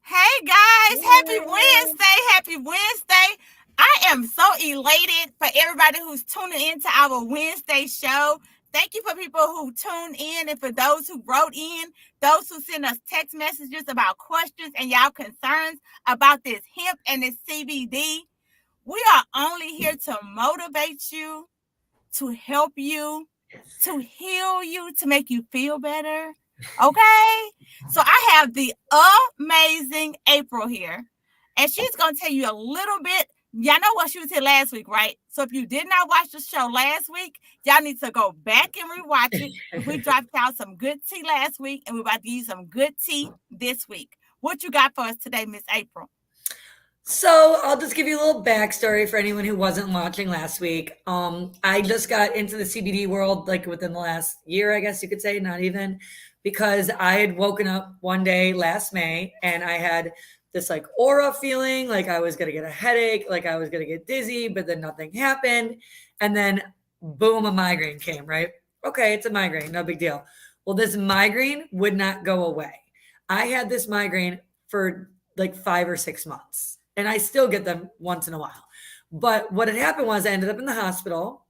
Hey guys, happy Yay. Wednesday. Happy Wednesday. I am so elated for everybody who's tuning into our Wednesday show. Thank you for people who tuned in and for those who wrote in, those who sent us text messages about questions and y'all concerns about this hemp and this CBD. We are only here to motivate you, to help you, to heal you, to make you feel better. Okay? So I have the amazing April here, and she's going to tell you a little bit. Y'all know what she was here last week, right? So if you did not watch the show last week, y'all need to go back and rewatch it. We dropped out some good tea last week, and we're about to use some good tea this week. What you got for us today, Miss April? So I'll just give you a little backstory for anyone who wasn't watching last week. I just got into the CBD world like within the last year, I guess you could say, not even, because I had woken up one day last May and I had this like aura feeling, like I was gonna get a headache, like I was gonna get dizzy, but then nothing happened. And then boom, a migraine came, right? Okay, it's a migraine, no big deal. Well, this migraine would not go away. I had this migraine for like 5 or 6 months, and I still get them once in a while. But what had happened was I ended up in the hospital.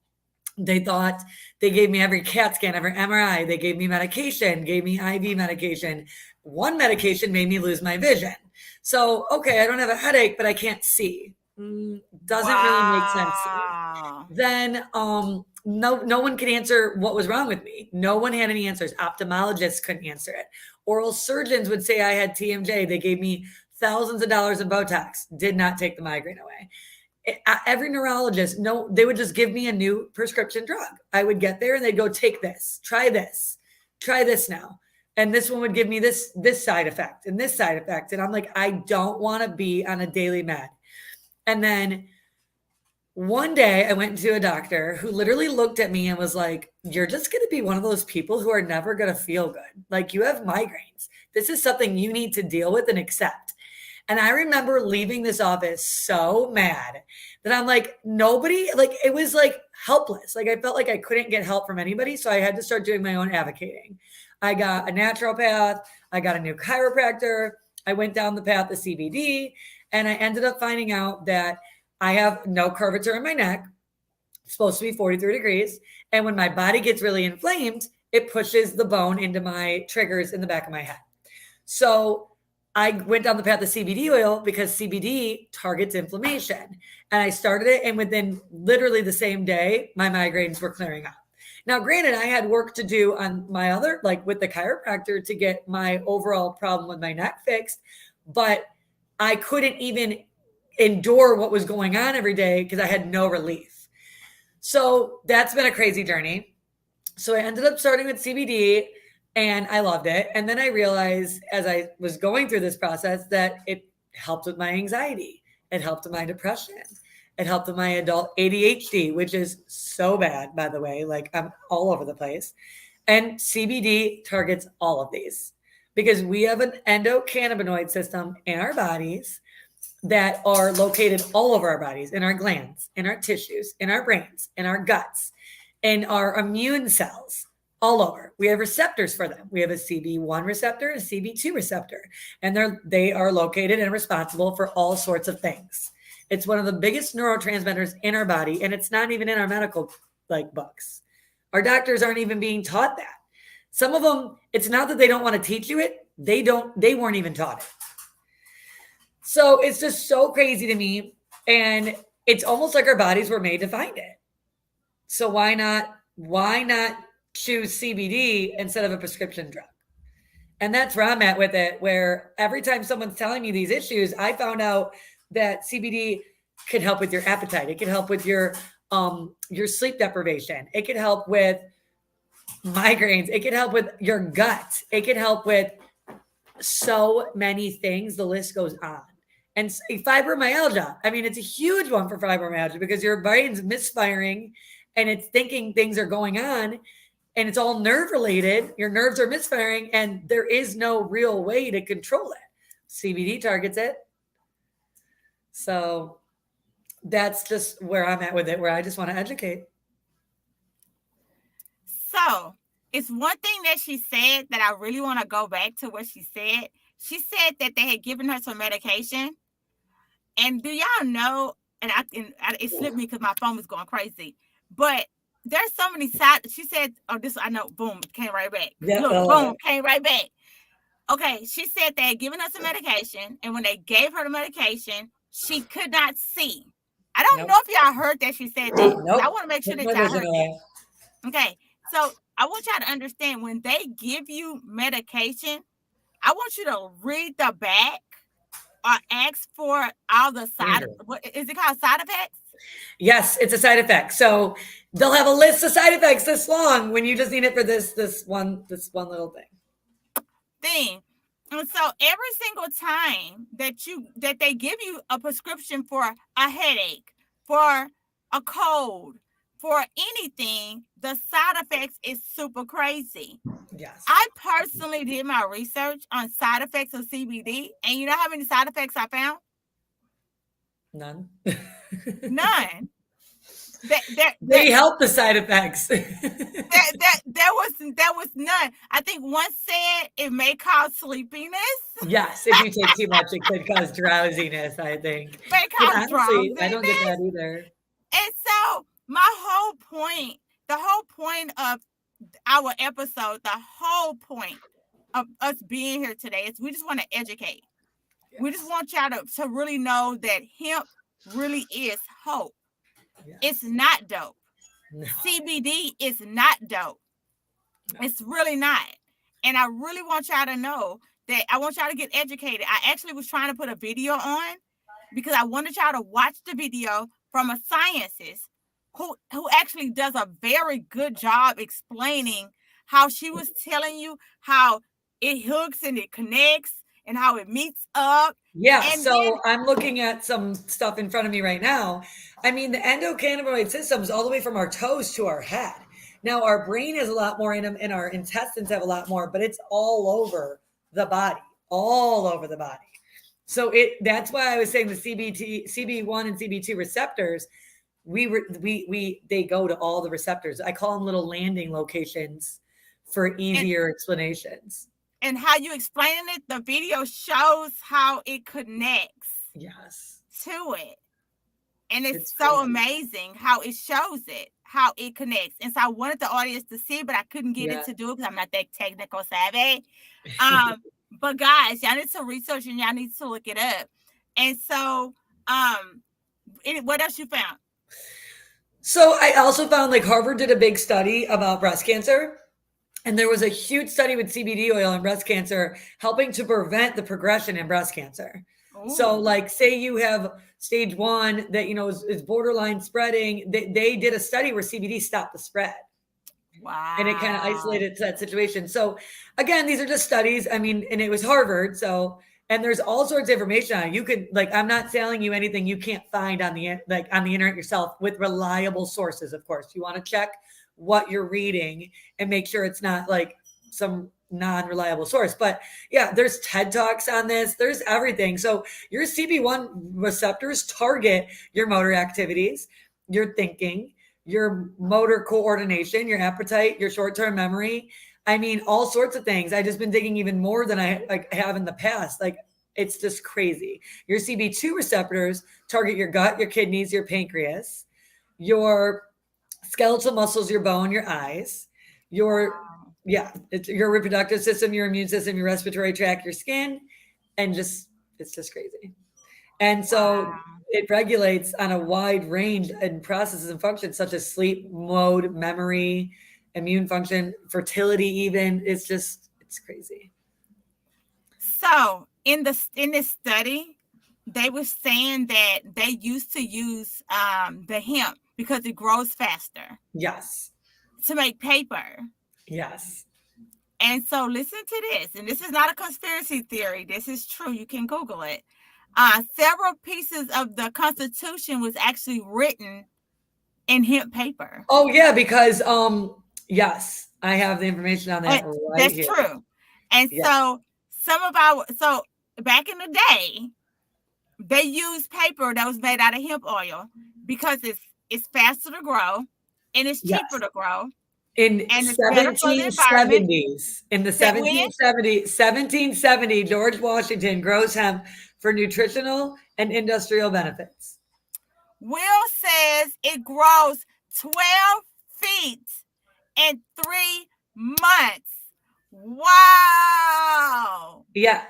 They thought they gave me every CAT scan, every MRI. They gave me medication, gave me IV medication. One medication made me lose my vision. So, okay, I don't have a headache, but I can't see. Doesn't really make sense to me. Wow. Then no one could answer what was wrong with me. No one had any answers. Ophthalmologists couldn't answer it. Oral surgeons would say I had TMJ. They gave me thousands of dollars of Botox. Did not take the migraine away. Every neurologist, no, they would just give me a new prescription drug. I would get there and they'd go, take this, try this now. And this one would give me this side effect and this side effect. And I'm like, I don't want to be on a daily med. And then one day I went to a doctor who literally looked at me and was like, you're just going to be one of those people who are never going to feel good. Like, you have migraines. This is something you need to deal with and accept. And I remember leaving this office so mad that I'm like, nobody, like, it was like helpless. Like, I felt like I couldn't get help from anybody. So I had to start doing my own advocating. I got a naturopath, I got a new chiropractor, I went down the path of CBD, and I ended up finding out that I have no curvature in my neck. It's supposed to be 43 degrees. And when my body gets really inflamed, it pushes the bone into my triggers in the back of my head. So I went down the path of CBD oil because CBD targets inflammation. And I started it, and within literally the same day, my migraines were clearing up. Now, granted, I had work to do on my other, like with the chiropractor, to get my overall problem with my neck fixed, but I couldn't even endure what was going on every day because I had no relief. So that's been a crazy journey. So I ended up starting with CBD and I loved it. And then I realized as I was going through this process that it helped with my anxiety, it helped with my depression, it helped with my adult ADHD, which is so bad, by the way. Like, I'm all over the place. And CBD targets all of these because we have an endocannabinoid system in our bodies that are located all over our bodies, in our glands, in our tissues, in our brains, in our guts, in our immune cells, all over. We have receptors for them. We have a CB1 receptor and a CB2 receptor, and they are located and responsible for all sorts of things. It's one of the biggest neurotransmitters in our body, and it's not even in our medical like books. Our doctors aren't even being taught that. Some of them, it's not that they don't want to teach you it. They weren't even taught it. So it's just so crazy to me. And it's almost like our bodies were made to find it. So why not choose CBD instead of a prescription drug? And that's where I'm at with it, where every time someone's telling me these issues, I found out that CBD could help with your appetite. It can help with your sleep deprivation. It can help with migraines. It can help with your gut. It can help with so many things. The list goes on. And fibromyalgia, I mean, it's a huge one for fibromyalgia because your brain's misfiring and it's thinking things are going on and it's all nerve related. Your nerves are misfiring and there is no real way to control it. CBD targets it. So that's just where I'm at with it, where I just want to educate. So, it's one thing that she said that I really want to go back to what she said. She said that they had given her some medication. And do y'all know, and it slipped me because my phone was going crazy, but there's so many side, she said, oh, this, I know, boom, came right back. Yeah. Look, boom, came right back. Okay, she said they had given her some medication, and when they gave her the medication, she could not see. I don't know if y'all heard that she said that. Nope. I want to make sure that y'all heard that. Okay, so I want y'all to understand, when they give you medication, I want you to read the back or ask for all the what is it called, side effects? Yes, it's a side effect. So they'll have a list of side effects this long when you just need it for this one little thing. And so every single time that they give you a prescription for a headache, for a cold, for anything, the side effects is super crazy. Yes. I personally did my research on side effects of CBD, and you know how many side effects I found? None. None. They help the side effects. There was none. I think one said it may cause sleepiness. Yes, if you take too much, it could cause drowsiness, I think. May cause drowsiness. I don't get that either. And so my whole point, the whole point of our episode, the whole point of us being here today is we just want to educate. Yes. We just want y'all to really know that hemp really is hope. Yes. It's not dope. No. CBD is not dope. No. It's really not. And I really want y'all to know that I want y'all to get educated. I actually was trying to put a video on because I wanted y'all to watch the video from a scientist who actually does a very good job explaining how she was telling you how it hooks and it connects and how it meets up. Yeah, and so I'm looking at some stuff in front of me right now. I mean, the endocannabinoid system is all the way from our toes to our head. Now, our brain has a lot more in them, and our intestines have a lot more, but it's all over the body, all over the body. So that's why I was saying the CB1 and CB2 receptors, they go to all the receptors. I call them little landing locations for easier explanations. And how you explaining it, the video shows how it connects to it. And it's so crazy. Amazing how it shows it, how it connects. And so I wanted the audience to see, but I couldn't get it to do it because I'm not that technical savvy. But guys, y'all need to research and y'all need to look it up. And so what else you found? So I also found Harvard did a big study about breast cancer. And there was a huge study with CBD oil in breast cancer, helping to prevent the progression in breast cancer. Ooh. So say you have stage 1 that, is borderline spreading. They did a study where CBD stopped the spread. Wow. And it kind of isolated that situation. So again, these are just studies. I mean, and it was Harvard. So, and there's all sorts of information on it. You could I'm not selling you anything you can't find on the internet yourself with reliable sources. Of course, you want to check what you're reading and make sure it's not some non-reliable source. But yeah, there's TED Talks on this. There's everything. So your CB1 receptors target your motor activities, your thinking, your motor coordination, your appetite, your short-term memory. I mean, all sorts of things. I've just been digging even more than I have in the past. It's just crazy. Your CB2 receptors target your gut, your kidneys, your pancreas, your skeletal muscles, your bone, your eyes, it's your reproductive system, your immune system, your respiratory tract, your skin, and it's just crazy. And so it regulates on a wide range and processes and functions such as sleep, mode, memory, immune function, fertility, even. It's crazy. So in this study, they were saying that they used to use the hemp because it grows faster. Yes. To make paper. Yes. And so listen to this, and this is not a conspiracy theory. This is true. You can Google it. Several pieces of the Constitution was actually written in hemp paper. Oh yeah, because yes, I have the information on that. That's here. True. And so so back in the day, they used paper that was made out of hemp oil because it's faster to grow and it's cheaper to grow In and it's better for the environment. 1770s, in the Say when? 1770, George Washington grows hemp for nutritional and industrial benefits. Will says it grows 12 feet in 3 months. Wow. Yeah.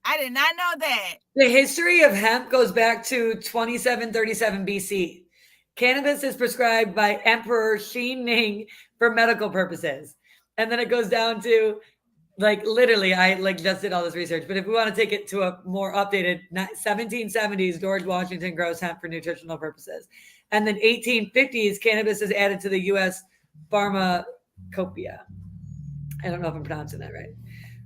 I did not know that. The history of hemp goes back to 2737 BC. Cannabis is prescribed by Emperor Shi Ning for medical purposes. And then it goes down to literally, I just did all this research, but if we want to take it to a more updated 1770s, George Washington grows hemp for nutritional purposes. And then 1850s, cannabis is added to the U.S. pharmacopoeia. I don't know if I'm pronouncing that right.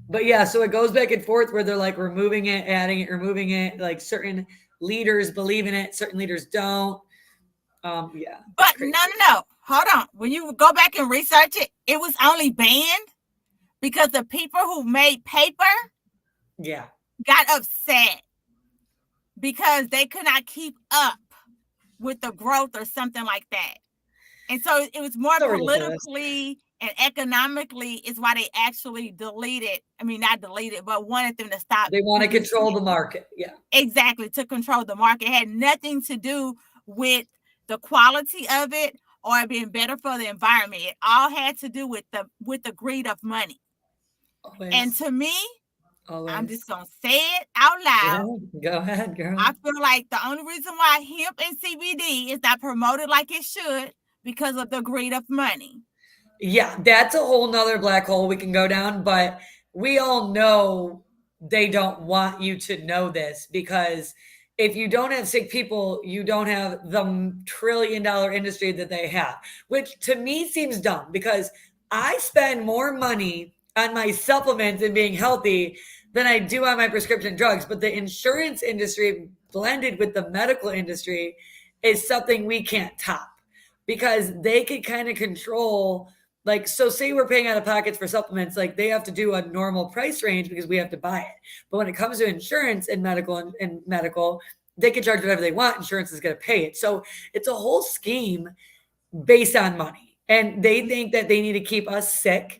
But yeah, so it goes back and forth where they're removing it, adding it, removing it. Certain leaders believe in it, certain leaders don't. Yeah. But no. Hold on. When you go back and research it, it was only banned because the people who made paper got upset because they could not keep up with the growth or something like that. And so it was more politically and economically is why they actually deleted. I mean, not deleted, but wanted them to stop. They want to control the market. Yeah. Exactly. To control the market. It had nothing to do with the quality of it or being better for the environment. It all had to do with the greed of money. Always. And to me, I'm just going to say it out loud. Yeah, go ahead, girl. I feel like the only reason why hemp and CBD is not promoted like it should because of the greed of money. Yeah, that's a whole nother black hole we can go down, but we all know they don't want you to know this because if you don't have sick people, you don't have the $1 trillion industry that they have, which to me seems dumb because I spend more money on my supplements and being healthy than I do on my prescription drugs. But the insurance industry blended with the medical industry is something we can't top because they can kind of control, so say we're paying out of pockets for supplements, they have to do a normal price range because we have to buy it. But when it comes to insurance and medical, they can charge whatever they want. Insurance is going to pay it. So it's a whole scheme based on money. And they think that they need to keep us sick.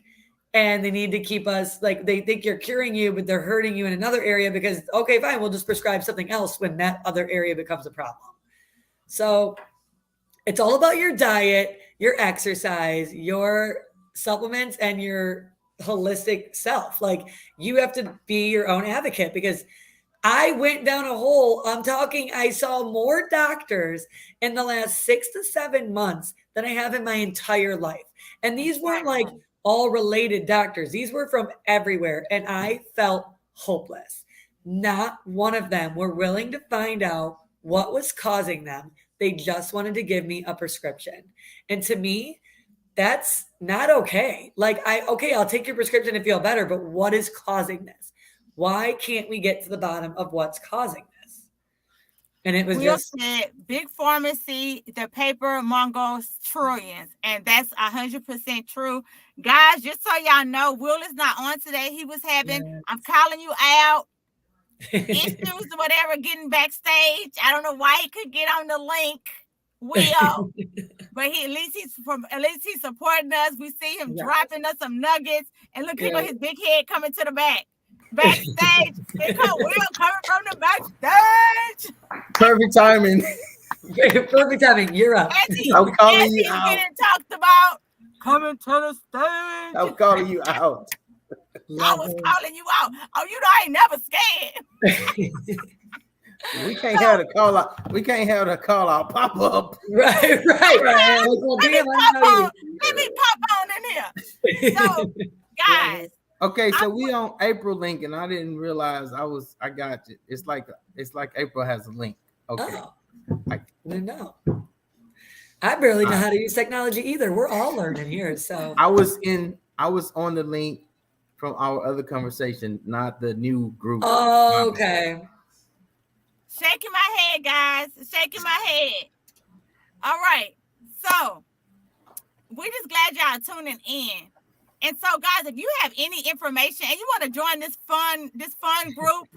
And they need to keep us they think you're curing you, but they're hurting you in another area because, okay, fine, we'll just prescribe something else when that other area becomes a problem. So it's all about your diet, your exercise, your supplements, and your holistic self. You have to be your own advocate because I went down a hole. I saw more doctors in the last 6 to 7 months than I have in my entire life. And these weren't all related doctors. These were from everywhere. And I felt hopeless. Not one of them were willing to find out what was causing them. They just wanted to give me a prescription. And to me, that's not okay. I'll take your prescription to feel better, but what is causing this? Why can't we get to the bottom of what's causing this? And it was said, big pharmacy, the paper mongers trillions. And that's 100% true. Guys, just so y'all know, Will is not on today. He was having, I'm calling you out, issues or whatever, getting backstage. I don't know why he could get on the link, Will. But at least he's supporting us. We see him dropping us some nuggets. And look at his big head coming to the backstage. Will coming from the backstage. Perfect timing. Perfect timing. You're up. I'm calling you out. Getting talked about coming to the stage. I'm calling you out. I was calling you out. Oh, you know I ain't never scared. We can't have the call out. We can't have the call out pop up. Right. Let me pop on in here. So, guys. Okay, so we on April link, and I didn't realize I got you. It's like April has a link. Okay. Oh, I didn't know. I barely know how to use technology either. We're all learning here. So I was on the link from our other conversation, not the new group. Oh, okay. Shaking my head, guys. Shaking my head. All right. So we're just glad y'all tuning in. And so, guys, if you have any information and you want to join this fun group,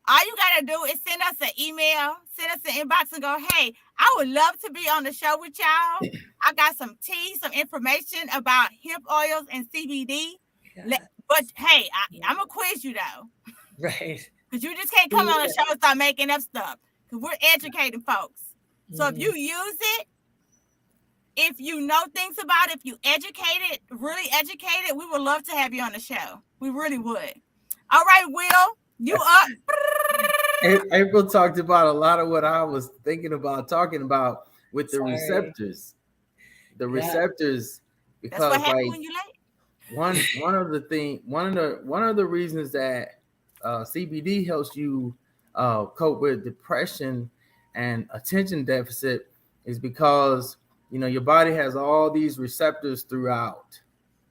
all you got to do is send us an email, send us an inbox and go, hey, I would love to be on the show with y'all. I got some tea, some information about hemp oils and CBD. Yeah. But hey, I'm gonna quiz you though. Right. Because you just can't come on the show and start making up stuff. Because we're educating folks. So if you use it, if you know things about it, if you educated, really educated, we would love to have you on the show. We really would. All right, Will, you up? April talked about a lot of what I was thinking about talking about with the receptors. The receptors, because that's what happened when you late. One of the reasons that CBD helps you cope with depression and attention deficit is because your body has all these receptors throughout,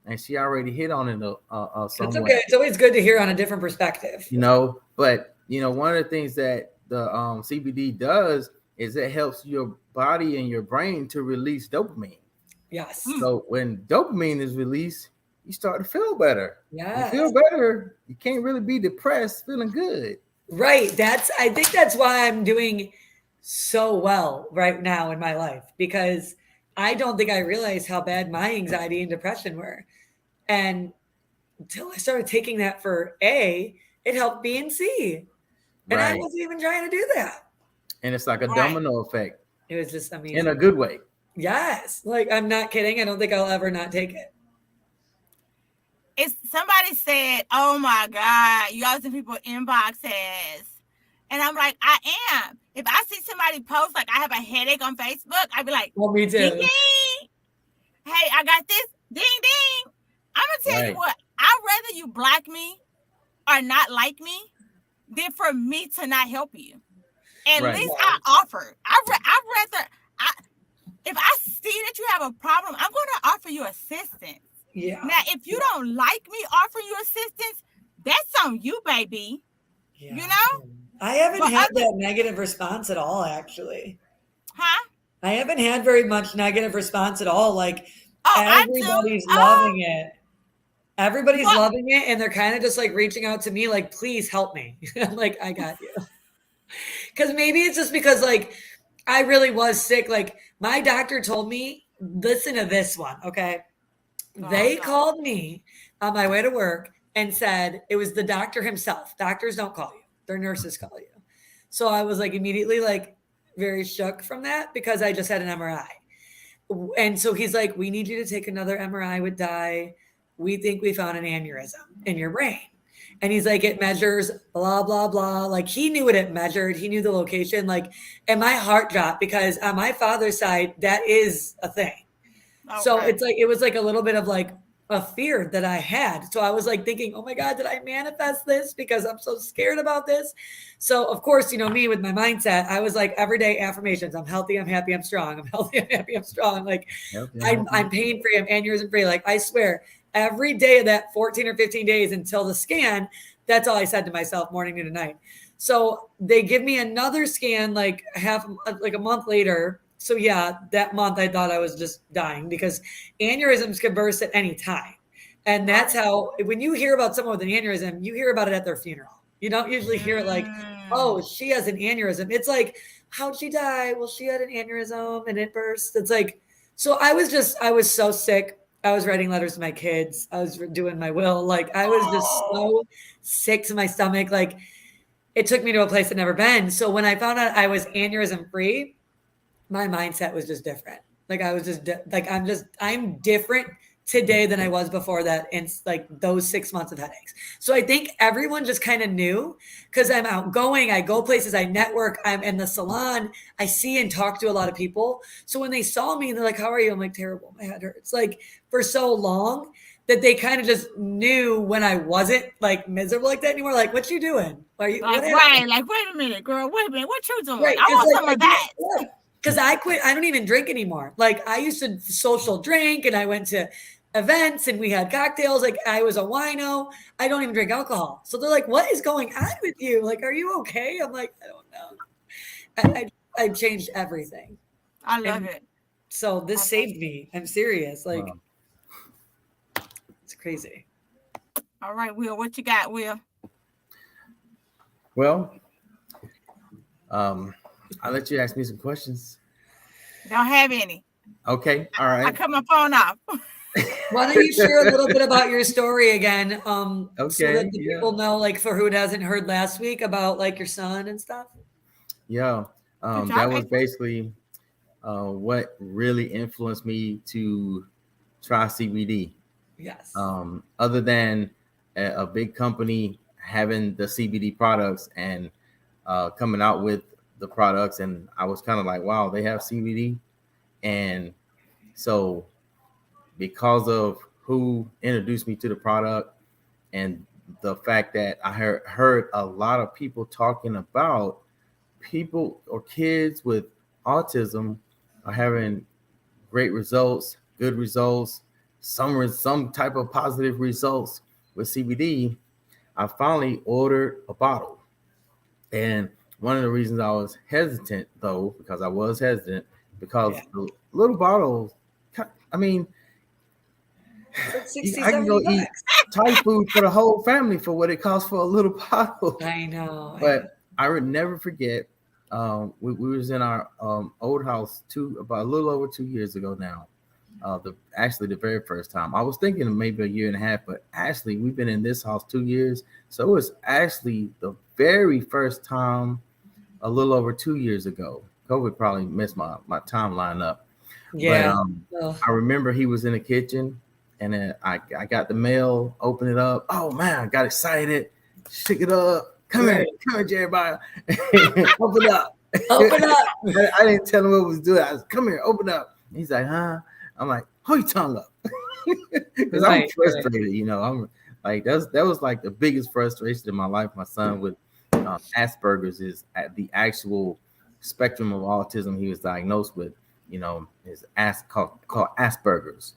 and she already hit on it That's somewhere. okay. It's always good to hear on a different perspective. But one of the things that the CBD does is it helps your body and your brain to release dopamine. Yes. So when dopamine is released, you start to feel better. Yeah. You feel better. You can't really be depressed feeling good. Right. I think that's why I'm doing so well right now in my life, because I don't think I realized how bad my anxiety and depression were. And until I started taking that for A, it helped B and C. And I wasn't even trying to do that. And it's like a domino effect. It was just amazing. In a good way. Yes. Like, I'm not kidding. I don't think I'll ever not take it. Somebody said, oh my God, you always in people's inboxes. And I'm like, I am. If I see somebody post like I have a headache on Facebook, I'd be like, well, me too. Ding, ding. Hey, I got this. Ding, ding. I'm going to tell you what, I'd rather you block me or not like me than for me to not help you. At least I offer. If I see that you have a problem, I'm going to offer you assistance. Yeah. Now, if you don't like me offering you assistance, that's on you, baby. Yeah. You know? I haven't had that negative response at all, actually. Huh? I haven't had very much negative response at all. Like, everybody's loving it. Everybody's loving it, and they're kind of just like reaching out to me like, please help me. I'm like, I got you. Because maybe it's just because like I really was sick. Like, my doctor told me, listen to this one, okay? They called me on my way to work and said it was the doctor himself. Doctors don't call you. Their nurses call you. So I was like immediately like very shook from that because I just had an MRI. And so he's like, we need you to take another MRI with dye. We think we found an aneurysm in your brain. And he's like, it measures blah, blah, blah. Like, he knew what it measured. He knew the location. Like, and my heart dropped because on my father's side, that is a thing. Okay. So it's like, it was like a little bit of like a fear that I had. So I was like thinking, oh my God, did I manifest this? Because I'm so scared about this. So of course, me with my mindset, I was like everyday affirmations. I'm healthy. I'm happy. I'm strong. I'm healthy. I'm happy. I'm strong. Like I'm pain free. I'm aneurysm free. Like, I swear every day of that 14 or 15 days until the scan, that's all I said to myself morning, noon, and night. So they give me another scan, like a month later. So yeah, that month I thought I was just dying because aneurysms can burst at any time. And that's how, when you hear about someone with an aneurysm, you hear about it at their funeral. You don't usually hear it like, oh, she has an aneurysm. It's like, how'd she die? Well, she had an aneurysm and it burst. It's like, so I was so sick. I was writing letters to my kids. I was doing my will. Like, I was just so sick to my stomach. Like, it took me to a place I'd never been. So when I found out I was aneurysm free, my mindset was just different. Like, I was just I'm different today than I was before that. In like those 6 months of headaches. So I think everyone just kind of knew because I'm outgoing. I go places, I network, I'm in the salon. I see and talk to a lot of people. So when they saw me, they're like, how are you? I'm like, terrible. My head hurts. Like, for so long that they kind of just knew when I wasn't like miserable like that anymore. Like, what you doing? Are you like, right? Like, wait a minute, girl. Wait a minute. What you doing? Right. I want some of that. Because I quit. I don't even drink anymore. Like, I used to social drink and I went to events and we had cocktails. Like, I was a wino. I don't even drink alcohol. So they're like, what is going on with you? Like, are you okay? I'm like, I don't know. I changed everything. I love it. So this saved me. I'm serious. Like, it's crazy. All right, Will, what you got, Will? Well, I'll let you ask me some questions. Don't have any. Okay, all I right. cut my phone off. Why don't you share a little bit about your story again, so that Okay, the yeah, people know, like for who hasn't heard last week about like your son and stuff? yeah. Good That job, was April. basically what really influenced me to try CBD. Yes. Other than a big company having the CBD products and coming out with the products, and I was kind of like, wow, they have CBD, and so because of who introduced me to the product and the fact that I heard a lot of people talking about people or kids with autism are having great results, good results, some type of positive results with CBD. I finally ordered a bottle. And one of the reasons I was hesitant, though, because I was hesitant, because Yeah. the little bottles, I mean, It's like 60, I can 70 go eat bucks. Thai food for the whole family for what it costs for a little bottle. I know. But I would never forget. We was in our old house about a little over 2 years ago now. The very first time I was thinking maybe a year and a half, but actually we've been in this house 2 years, so it was actually the very first time a little over 2 years ago. COVID probably messed my timeline up, but Yeah. Ugh. I remember he was in the kitchen, and then I got the mail, open it up. Oh man, I got excited, stick it up. Right. Come here, Jeremiah. Open up. Open up. I didn't tell him what was doing. I was, come here, open up. He's like, huh? I'm like, hold your tongue up, because I'm Right. frustrated. I'm like that was like the biggest frustration in my life. My son with Asperger's is at the actual spectrum of autism he was diagnosed with. Is called Asperger's.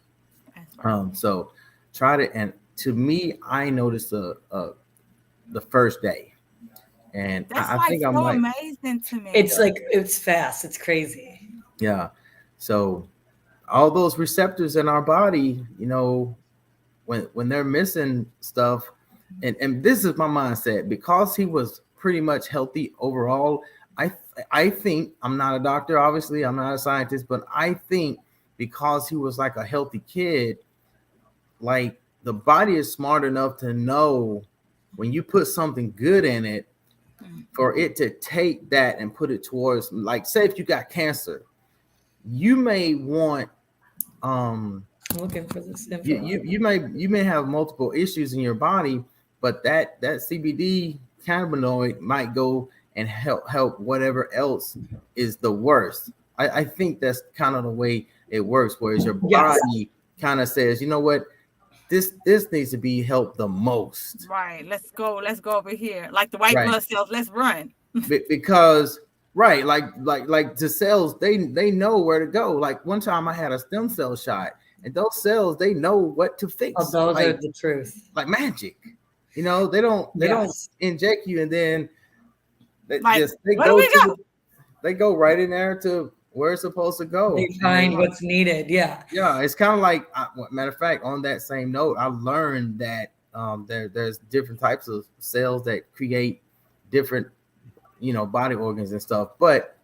So tried it, and to me, I noticed the first day, and That's I like think I'm so like, amazing to me. It's like it's fast. It's crazy. yeah. So all those receptors in our body, when they're missing stuff, and this is my mindset, because he was pretty much healthy overall. I think, I'm not a doctor, obviously I'm not a scientist, but I think because he was like a healthy kid, like the body is smart enough to know when you put something good in it, for it to take that and put it towards, like, say if you got cancer, you may want I'm looking for this info. you may have multiple issues in your body, but that CBD cannabinoid might go and help whatever else is the worst. I think that's kind of the way it works, whereas your Yes. body kind of says, you know what, this needs to be helped the most. Right. Let's go over here. Like the white Right. blood cells, let's run. Because right, like the cells, they know where to go. Like one time I had a stem cell shot, and those cells, they know what to fix. Oh, those like are the truth. like magic. They don't Yes. inject you and then they Like, just they where do go we to go? they go right in there to where it's supposed to go. They And find what's needed. Yeah. yeah, it's kind of like, matter of fact, on that same note, I learned that there's different types of cells that create different body organs and stuff, but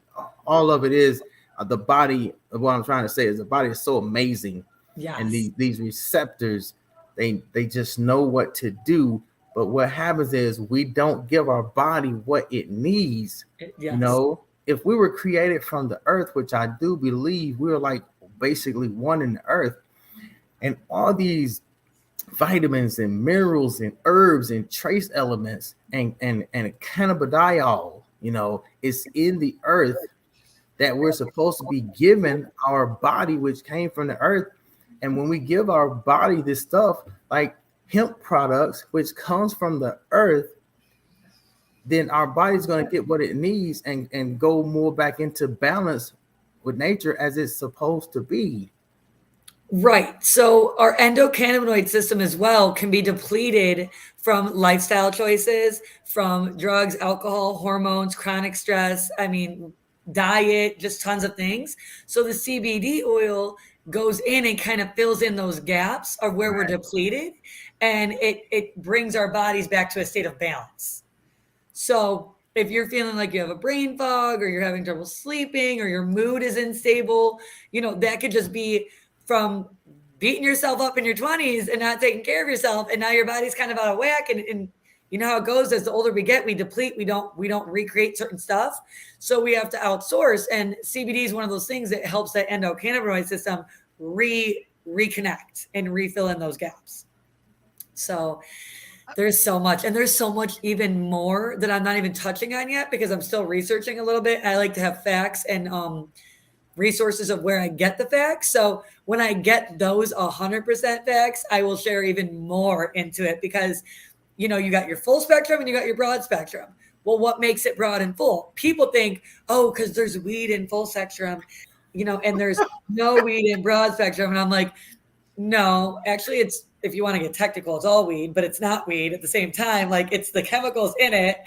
all of it is the body. What I'm trying to say is the body is so amazing. Yes. And these receptors, they just know what to do. But what happens is we don't give our body what it needs. Yes. If we were created from the earth, which I do believe, we're like basically one in the earth, and all these vitamins and minerals and herbs and trace elements and cannabidiol, is in the earth, that we're supposed to be giving our body, which came from the earth. And when we give our body this stuff like hemp products, which comes from the earth, then our body's going to get what it needs and go more back into balance with nature as it's supposed to be. Right. So our endocannabinoid system as well can be depleted from lifestyle choices, from drugs, alcohol, hormones, chronic stress. I mean, diet, just tons of things. So the CBD oil goes in and kind of fills in those gaps of where we're depleted, and it brings our bodies back to a state of balance. So if you're feeling like you have a brain fog or you're having trouble sleeping or your mood is unstable, that could just be from beating yourself up in your 20s and not taking care of yourself. And now your body's kind of out of whack. And you know how it goes, as the older we get, we deplete, we don't recreate certain stuff. So we have to outsource. And CBD is one of those things that helps that endocannabinoid system reconnect and refill in those gaps. So there's so much, and there's so much even more that I'm not even touching on yet because I'm still researching a little bit. I like to have facts and resources of where I get the facts. So when I get those 100% facts, I will share even more into it because, you got your full spectrum and you got your broad spectrum. Well, what makes it broad and full? People think, because there's weed in full spectrum, and there's no weed in broad spectrum. And I'm like, no, actually it's, if you want to get technical, it's all weed, but it's not weed at the same time. Like it's the chemicals in it.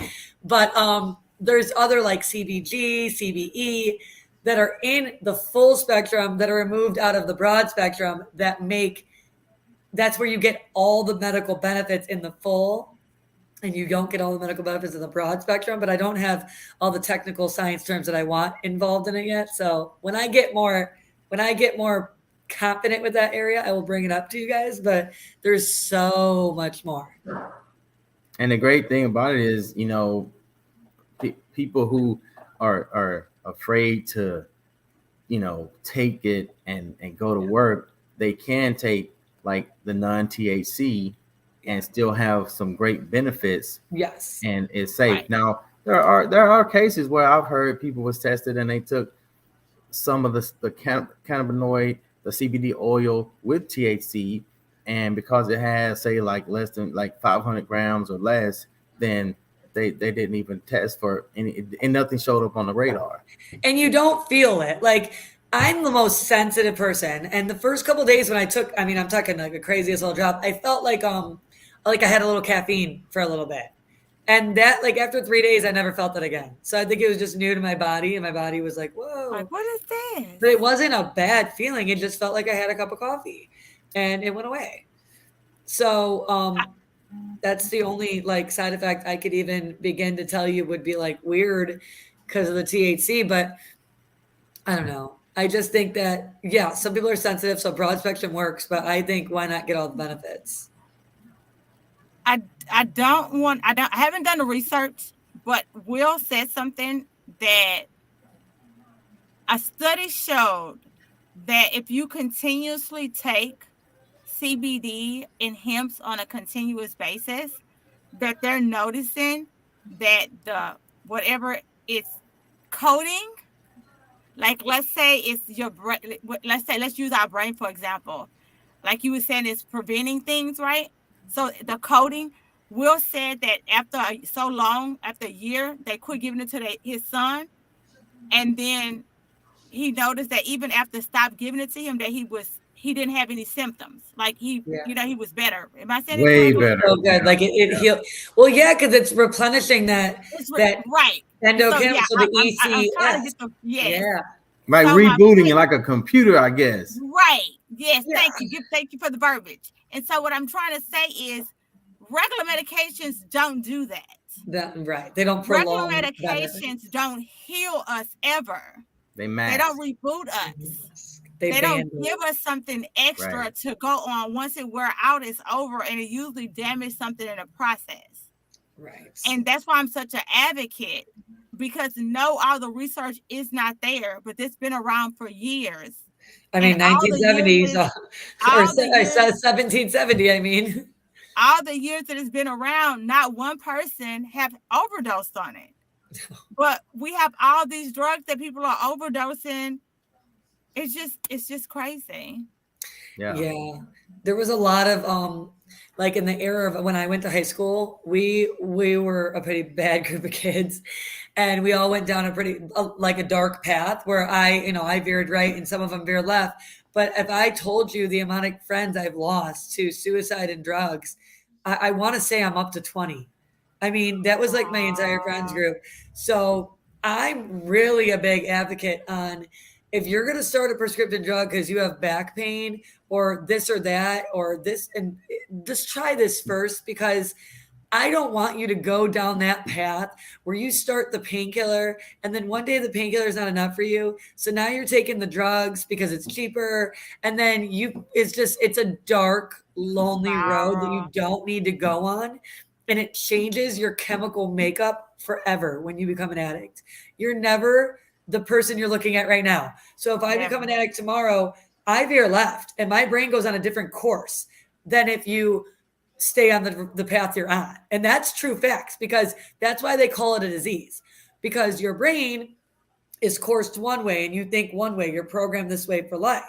But there's other like CBG, CBE that are in the full spectrum that are removed out of the broad spectrum that's where you get all the medical benefits in the full, and you don't get all the medical benefits in the broad spectrum. But I don't have all the technical science terms that I want involved in it yet. So when I get more confident with that area, I will bring it up to you guys, but there's so much more. And the great thing about it is, people who are afraid to, take it and go to work, they can take like the non-THC and still have some great benefits. Yes. And it's safe. Right. Now, there are cases where I've heard people was tested and they took some of the cannabinoid, the CBD oil with THC, and because it has, say, like less than like 500 grams or less, then they didn't even test for any, and nothing showed up on the radar. And you don't feel it. Like I'm the most sensitive person, and the first couple of days when I took, I'm talking like the craziest little drop, I felt like I had a little caffeine for a little bit. And that, like, after 3 days, I never felt that again. So I think it was just new to my body, and my body was like, whoa. Like, what is this? But it wasn't a bad feeling. It just felt like I had a cup of coffee, and it went away. So that's the only, like, side effect I could even begin to tell you would be, like, weird because of the THC. But I don't know. I just think that, yeah, some people are sensitive, so broad spectrum works. But I think why not get all the benefits? I haven't done the research, but Will said something that a study showed that if you continuously take CBD and hemps on a continuous basis, that they're noticing that the whatever it's coating, like let's say it's your brain, let's use our brain for example. Like you were saying, it's preventing things, right? So the coating, Will said that after a year, they quit giving it to his son. And then he noticed that even after stopped giving it to him, that he didn't have any symptoms. Like he was better. Am I saying way it better? So good. Like it healed. Well, yeah, because it's replenishing that right. endocannabinoid. So the ECS. I'm trying to get Yeah. Like so rebooting it like a computer, I guess. Right. Yes. Yeah. Thank you for the verbiage. And so what I'm trying to say is regular medications don't do that. Right. They don't prolong. Regular medications don't heal us ever. They don't reboot us. They don't give us something extra to go on. Once it wear out, it's over, and it usually damages something in the process. Right. And that's why I'm such an advocate, because all the research is not there, but it's been around for years. 1970s or 1770. All the years that it's been around, not one person have overdosed on it. But we have all these drugs that people are overdosing. It's just crazy. Yeah. There was a lot of like in the era of when I went to high school, we were a pretty bad group of kids, and we all went down a pretty like a dark path where I veered right and some of them veered left. But if I told you the amount of friends I've lost to suicide and drugs, I want to say I'm up to 20. That was like my entire friends group. So I'm really a big advocate on, if you're going to start a prescription drug because you have back pain or this or that or this, and just try this first, because I don't want you to go down that path where you start the painkiller and then one day the painkiller is not enough for you. So now you're taking the drugs because it's cheaper. And then it's a dark, lonely road that you don't need to go on. And it changes your chemical makeup forever when you become an addict. You're never the person you're looking at right now. So if I become an addict tomorrow, I veer left and my brain goes on a different course than if you stay on the path you're on. And that's true facts, because that's why they call it a disease, because your brain is coursed one way and you think one way, you're programmed this way for life.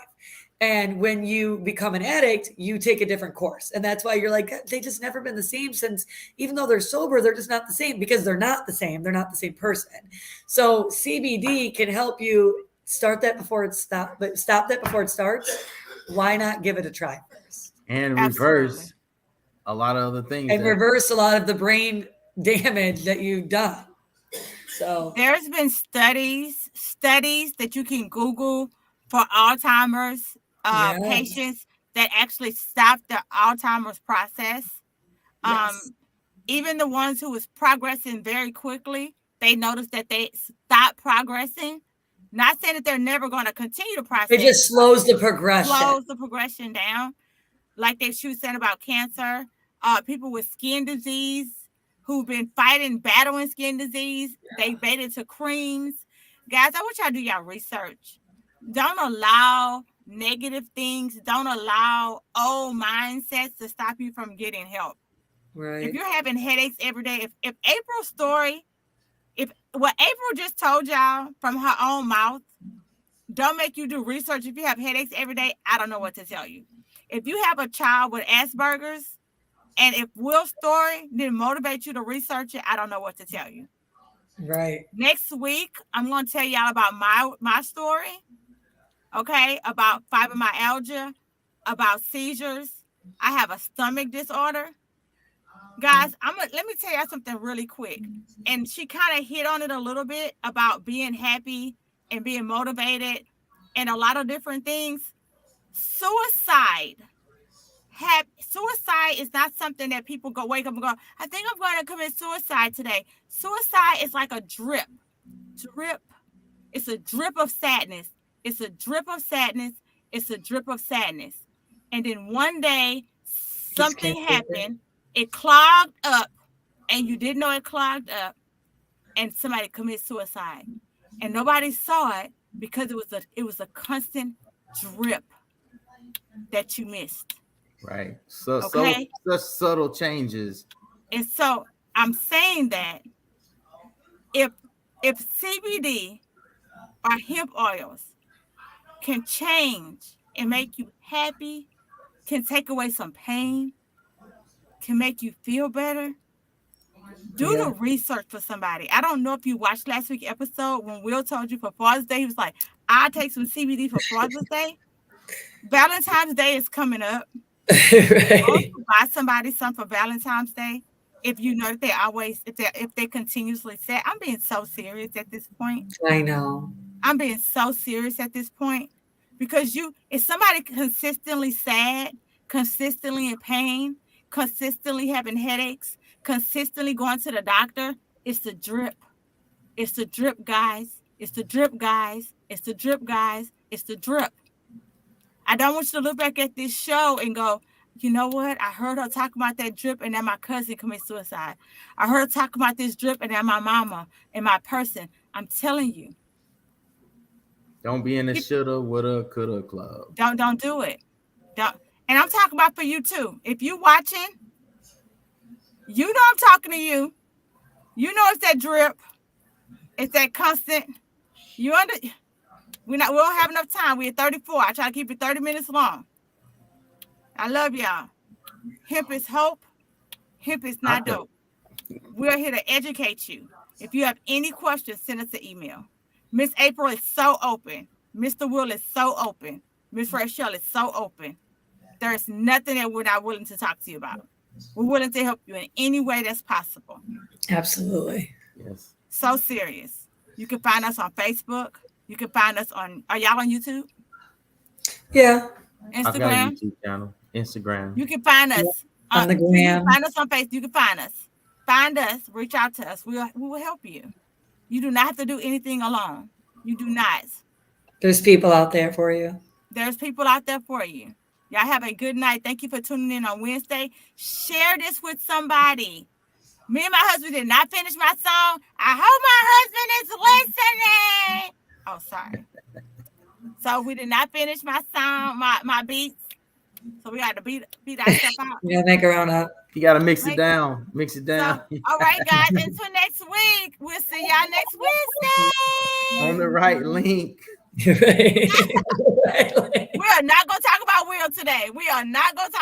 And when you become an addict, you take a different course. And that's why you're like, they just never been the same since, even though they're sober, they're just not the same, because they're not the same. They're not the same person. So CBD can help you start that before it stops, but stop that before it starts. Why not give it a try first? And reverse a lot of other things. And reverse a lot of the brain damage that you've done. So there's been studies that you can Google for Alzheimer's patients that actually stop the Alzheimer's process. Even the ones who was progressing very quickly, they noticed that they stop progressing. Not saying that they're never going to continue to process. It just slows the progression. Slows the progression down. Like she was saying about cancer, people with skin disease who've been battling skin disease, they baited to creams. Guys, I want y'all to do y'all research. Don't allow negative things. Don't allow old mindsets to stop you from getting help. Right. If you're having headaches every day, if April's story, if what April just told y'all from her own mouth, don't make you do research. If you have headaches every day, I don't know what to tell you. If you have a child with Asperger's, and if Will's story didn't motivate you to research it, I don't know what to tell you. Right. Next week, I'm going to tell y'all about my story, okay, about fibromyalgia, about seizures. I have a stomach disorder. Guys, let me tell y'all something really quick. And she kind of hit on it a little bit about being happy and being motivated and a lot of different things. Suicide is not something that people wake up and go, I think I'm going to commit suicide today. Suicide is like a drip. It's a drip of sadness. It's a drip of sadness. It's a drip of sadness. And then one day something happened. It clogged up and you didn't know it clogged up and somebody committed suicide. And nobody saw it because it was a constant drip that you missed. Right. So such subtle changes. And so I'm saying that if CBD or hemp oils can change and make you happy, can take away some pain, can make you feel better, do the research for somebody. I don't know if you watched last week's episode when Will told you for Father's Day, he was like, I'll take some CBD for Father's Day. Valentine's Day is coming up. Right. Also buy somebody something for Valentine's Day. If you know that they always, if they continuously say, I'm being so serious at this point. I know. I'm being so serious at this point because if somebody consistently sad, consistently in pain, consistently having headaches, consistently going to the doctor, it's the drip. It's the drip, guys. It's the drip, guys. It's the drip, guys. It's the drip. I don't want you to look back at this show and go, you know what? I heard her talk about that drip and then my cousin commit suicide. I heard her talk about this drip and then my mama and my person. I'm telling you. Don't be in the shoulda, woulda, coulda club. Don't do it. Don't. And I'm talking about for you too. If you watching, you know I'm talking to you. You know it's that drip. It's that constant. We don't have enough time. We're at 34. I try to keep it 30 minutes long. I love y'all. Hemp is hope. Hemp is not dope. We're here to educate you. If you have any questions, send us an email. Miss April is so open. Mr. Will is so open. Miss Rachel is so open. There is nothing that we're not willing to talk to you about. We're willing to help you in any way that's possible. Absolutely. Yes. So serious. You can find us on Facebook. You can find us are y'all on YouTube? Yeah. Instagram. I've got a YouTube channel. Instagram. You can find us on the gram. You can find us on Facebook. You can find us. find us, reach out to us. We will help you. You do not have to do anything alone. You do not. There's people out there for you. There's people out there for you. Y'all have a good night. Thank you for tuning in on Wednesday. Share this with somebody. Me and my husband did not finish my song. I hope my husband is listening. Oh, sorry. So we did not finish my song, my beats. So we got to beat our stuff out. You gotta make a round up. You gotta mix it down. Mix it down. So, all right, guys. Until next week. We'll see y'all next Wednesday. On the right link. Right. We are not going to talk about Will today. We are not going to talk